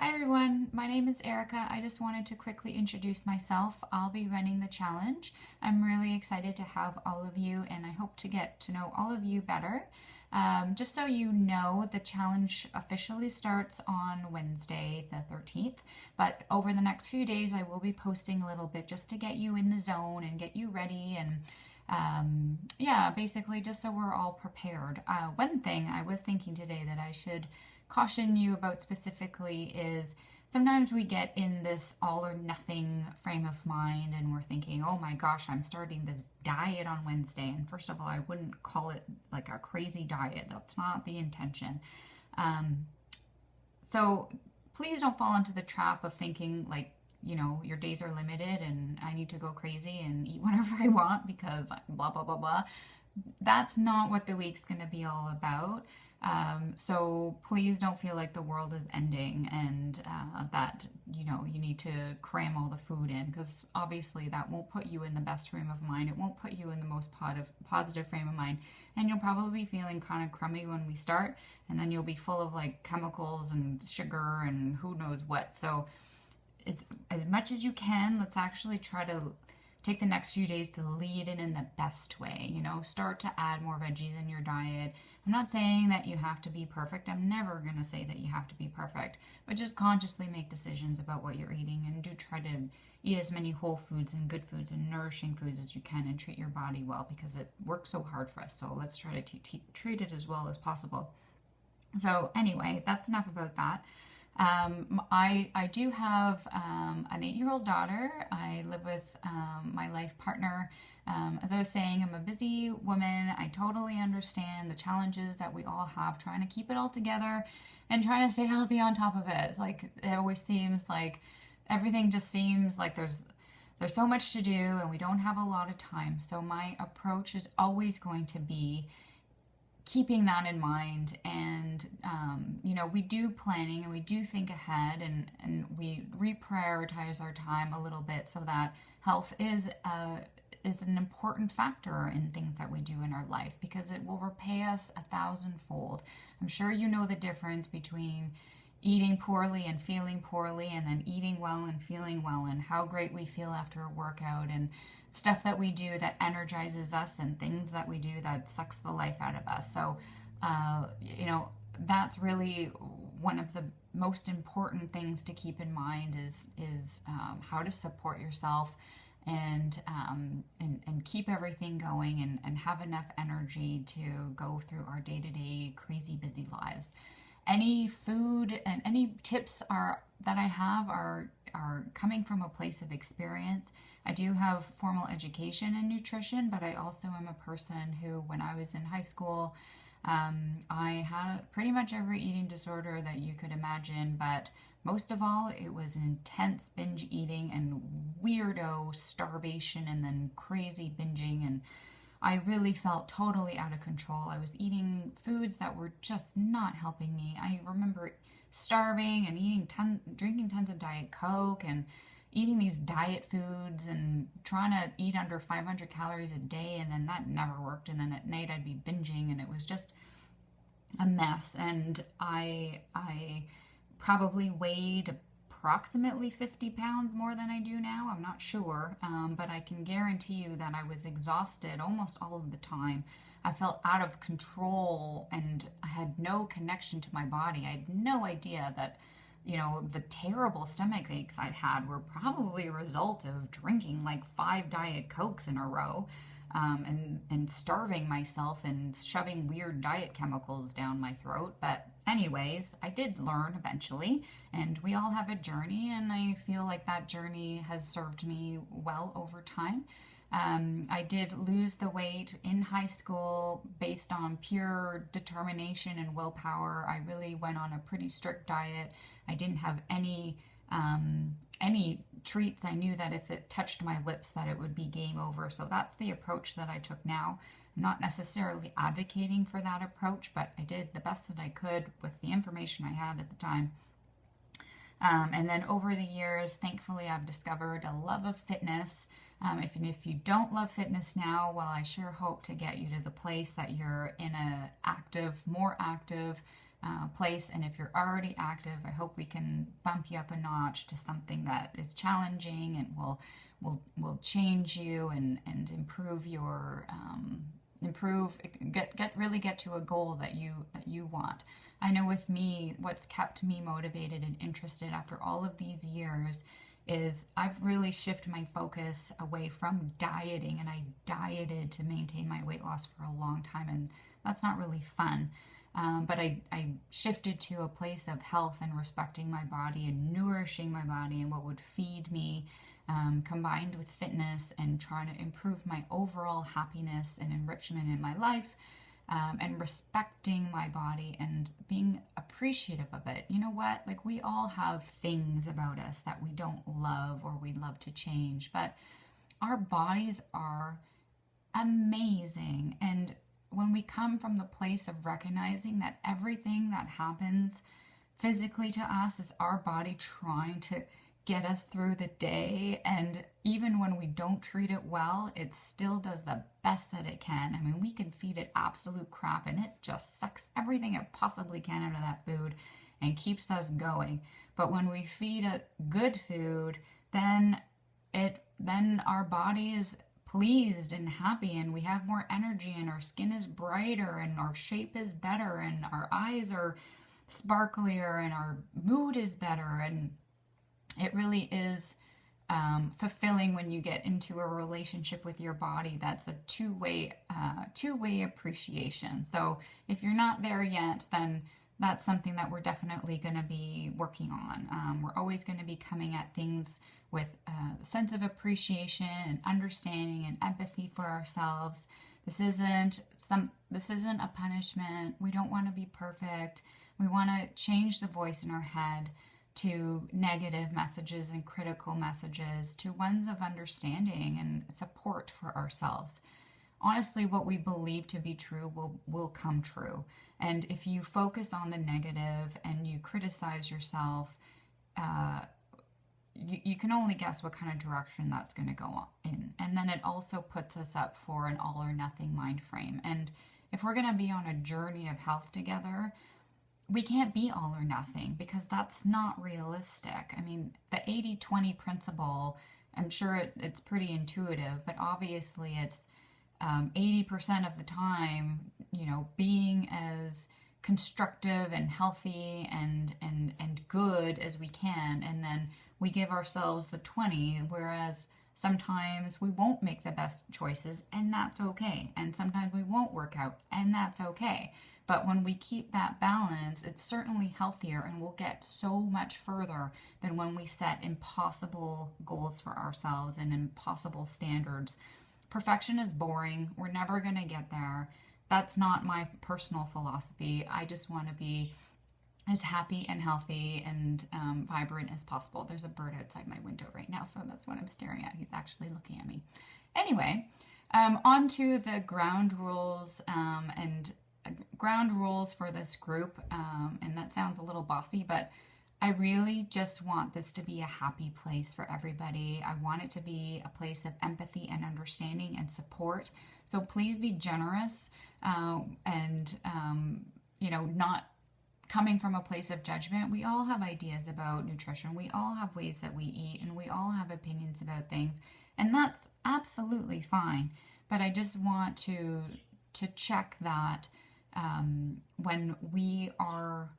Hi everyone, my name is Erica. I just wanted to quickly introduce myself. I'll be running the challenge. I'm really excited to have all of you and I hope to get to know all of you better. Just so you know, the challenge officially starts on Wednesday the 13th, but over the next few days I will be posting a little bit just to get you in the zone and get you ready and yeah, basically just so we're all prepared. One thing I was thinking today that I should caution you about specifically is sometimes we get in this all or nothing frame of mind and we're thinking, oh my gosh, I'm starting this diet on Wednesday. And first of all, I wouldn't call it like a crazy diet. That's not the intention. So please don't fall into the trap of thinking like, your days are limited and I need to go crazy and eat whatever I want because blah, blah, blah, blah. That's not what the week's going to be all about. So please don't feel like the world is ending and that, you need to cram all the food in because obviously that won't put you in the best frame of mind. It won't put you in the most positive frame of mind. And you'll probably be feeling kind of crummy when we start and then you'll be full of like chemicals and sugar and who knows what. So it's as much as you can, let's actually try to take the next few days to lead in the best way. Start to add more veggies in your diet. I'm not saying that you have to be perfect. I'm never going to say that you have to be perfect, but just consciously make decisions about what you're eating and do try to eat as many whole foods and good foods and nourishing foods as you can and treat your body well because it works so hard for us. So let's try to treat it as well as possible. So anyway, that's enough about that. I do have an 8-year-old daughter. I live with my life partner. As I was saying, I'm a busy woman. I totally understand the challenges that we all have trying to keep it all together and trying to stay healthy on top of it. It's like it always seems like everything just seems like there's so much to do and we don't have a lot of time. So my approach is always going to be keeping that in mind and we do planning and we do think ahead and we reprioritize our time a little bit so that health is an important factor in things that we do in our life because it will repay us 1,000-fold. I'm sure you know the difference between eating poorly and feeling poorly and then eating well and feeling well and how great we feel after a workout and stuff that we do that energizes us and things that we do that sucks the life out of us. So, that's really one of the most important things to keep in mind is how to support yourself and keep everything going and have enough energy to go through our day-to-day crazy busy lives. Any food and any tips that I have are coming from a place of experience. I do have formal education in nutrition, but I also am a person who, when I was in high school, I had pretty much every eating disorder that you could imagine, but most of all, it was intense binge eating and weirdo starvation and then crazy binging, and I really felt totally out of control. I was eating foods that were just not helping me. I remember starving and drinking tons of Diet Coke and eating these diet foods and trying to eat under 500 calories a day, and then that never worked. And then at night I'd be binging, and it was just a mess. And I probably weighed approximately 50 pounds more than I do now. I'm not sure, but I can guarantee you that I was exhausted almost all of the time. I felt out of control and I had no connection to my body. I had no idea that, the terrible stomach aches I'd had were probably a result of drinking like 5 Diet Cokes in a row. And starving myself and shoving weird diet chemicals down my throat. But anyways, I did learn eventually, and we all have a journey, and I feel like that journey has served me well over time. I did lose the weight in high school based on pure determination and willpower. I really went on a pretty strict diet. I didn't have any treats. I knew that if it touched my lips that it would be game over. So that's the approach that I took now. I'm not necessarily advocating for that approach, but I did the best that I could with the information I had at the time. And then over the years, thankfully, I've discovered a love of fitness. If you don't love fitness now, well, I sure hope to get you to the place that you're in a more active, place. And if you're already active, I hope we can bump you up a notch to something that is challenging and will change you and improve your really get to a goal that you want. I know with me, what's kept me motivated and interested after all of these years is I've really shifted my focus away from dieting, and I dieted to maintain my weight loss for a long time, and that's not really fun. But I shifted to a place of health and respecting my body and nourishing my body and what would feed me, combined with fitness and trying to improve my overall happiness and enrichment in my life, and respecting my body and being appreciative of it. You know what? Like, we all have things about us that we don't love or we'd love to change, but our bodies are amazing. And when we come from the place of recognizing that everything that happens physically to us is our body trying to get us through the day, and even when we don't treat it well, it still does the best that it can. I mean, we can feed it absolute crap and it just sucks everything it possibly can out of that food and keeps us going. But when we feed it good food, then our body is pleased and happy, and we have more energy, and our skin is brighter, and our shape is better, and our eyes are sparklier, and our mood is better. And it really is fulfilling when you get into a relationship with your body that's a two-way appreciation. So if you're not there yet, then that's something that we're definitely going to be working on. We're always going to be coming at things with a sense of appreciation and understanding and empathy for ourselves. This isn't a punishment. We don't want to be perfect. We want to change the voice in our head to negative messages and critical messages to ones of understanding and support for ourselves. Honestly, what we believe to be true will come true. And if you focus on the negative and you criticize yourself, you can only guess what kind of direction that's going to go in. And then it also puts us up for an all or nothing mind frame. And if we're going to be on a journey of health together, we can't be all or nothing, because that's not realistic. I mean, the 80-20 principle, I'm sure it's pretty intuitive, but obviously it's 80% of the time, being as constructive and healthy and good as we can, and then we give ourselves the 20, whereas sometimes we won't make the best choices, and that's okay. And sometimes we won't work out, and that's okay. But when we keep that balance, it's certainly healthier, and we'll get so much further than when we set impossible goals for ourselves and impossible standards. Perfection is boring. We're never going to get there. That's not my personal philosophy. I just want to be as happy and healthy and vibrant as possible. There's a bird outside my window right now, so that's what I'm staring at. He's actually looking at me. Anyway, on to the ground rules for this group, and that sounds a little bossy, but I really just want this to be a happy place for everybody. I want it to be a place of empathy and understanding and support. So please be generous, and not coming from a place of judgment. We all have ideas about nutrition. We all have ways that we eat, and we all have opinions about things, and that's absolutely fine. But I just want to check that when we are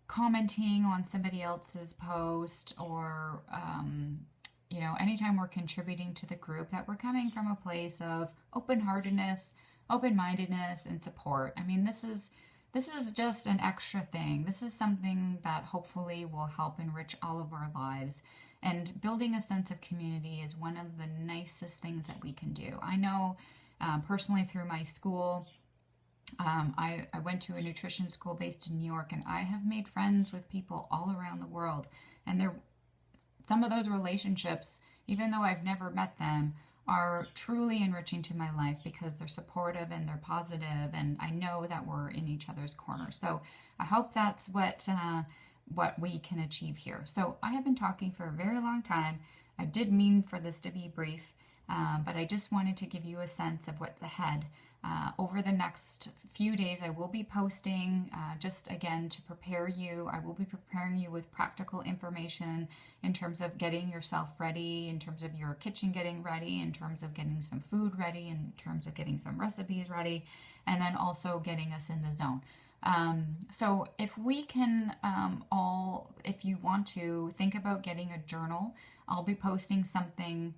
commenting on somebody else's post, or anytime we're contributing to the group, that we're coming from a place of open-heartedness, open-mindedness, and support. I mean, this is just an extra thing. This is something that hopefully will help enrich all of our lives. And building a sense of community is one of the nicest things that we can do. I know personally through my school, I went to a nutrition school based in New York, and I have made friends with people all around the world. And some of those relationships, even though I've never met them, are truly enriching to my life because they're supportive and they're positive, and I know that we're in each other's corner. So I hope that's what we can achieve here. So I have been talking for a very long time. I did mean for this to be brief, but I just wanted to give you a sense of what's ahead. Over the next few days, I will be posting just again to prepare you. I will be preparing you with practical information in terms of getting yourself ready, in terms of your kitchen getting ready, in terms of getting some food ready, in terms of getting some recipes ready, and then also getting us in the zone. So if we can if you want to think about getting a journal, I'll be posting something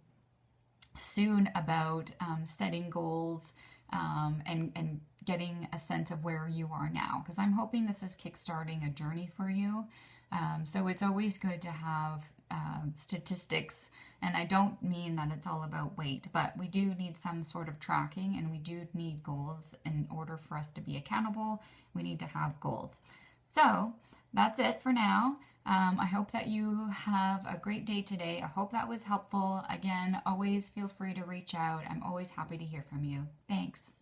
soon about setting goals and getting a sense of where you are now, because I'm hoping this is kickstarting a journey for you. So it's always good to have statistics, and I don't mean that it's all about weight, but we do need some sort of tracking, and we do need goals in order for us to be accountable. We need to have goals. So that's it for now. I hope that you have a great day today. I hope that was helpful. Again, always feel free to reach out. I'm always happy to hear from you. Thanks.